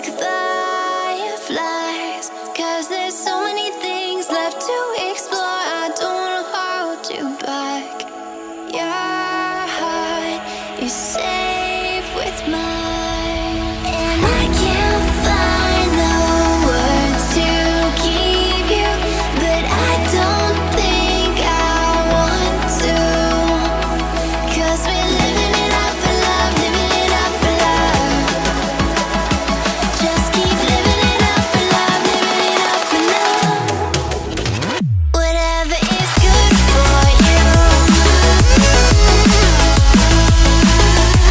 like fireflies. 'Cause there's so many things left to explore. I don't wanna hold you back. Your heart is safe with mine, and I can't find the words to keep you, but I don't think I want to. 'Cause we're living it up for love, living it up for love. Just keep living it up for love, living it up for love. Whatever is good for you,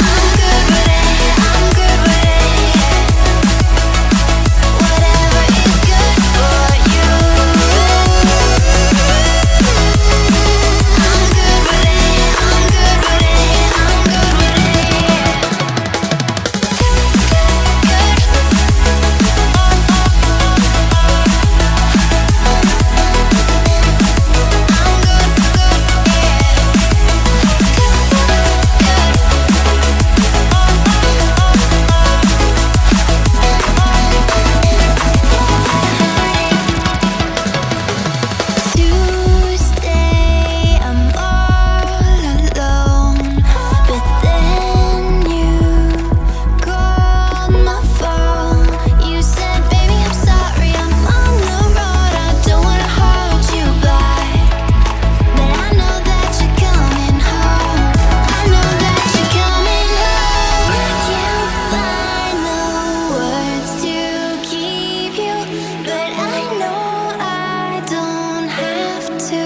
I'm good with it, I'm good with it, yeah. Whatever is good for you, I'm good with it, I'm good with it, I'm good with it, yeah. Tuesday, I'm all alone, but then you called my phone. You said, baby, I'm sorry, I'm on the road. I don't wanna hold you back, but I know that you're coming home. I know that you're coming home. I can't find the words to keep you, but I know I don't have to.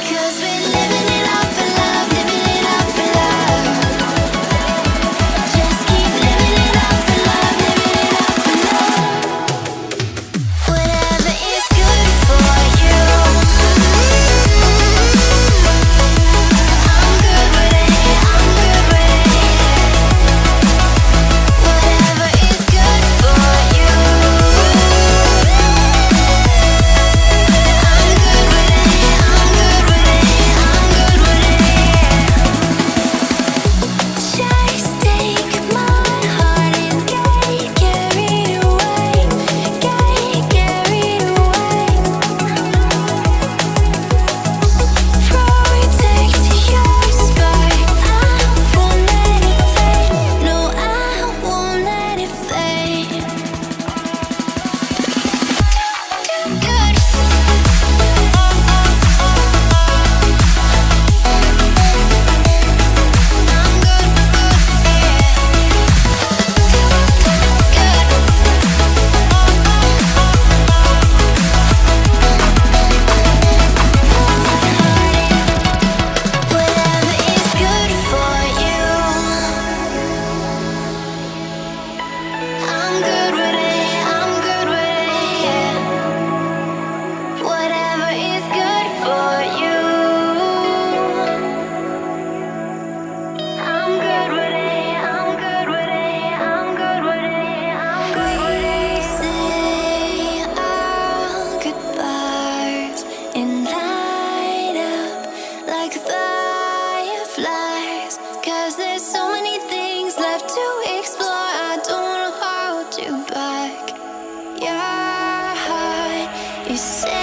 'Cause we're living it up for love, living it up for love. Just keep living it up for love, living it up for love. Whatever is good for you, I'm good with it, I'm good with it, yeah. Whatever is good for you, I'm good with it, I'm good with it, I'm good with it, yeah. Just take my heart and get carried away, get carried away. Protect your spark, I won't let it fade. No, I won't let it fade. Good. I'm good, Whatever is good for you, I'm good with it, I'm good with it, yeah. Whatever is good for you, I'm good with it, I'm good with it, I'm good with it, I'm good with it. We say our goodbyes and light up like fireflies. 'Cause there's so many things left to explore. I don't wanna hold you back. Your heart is safe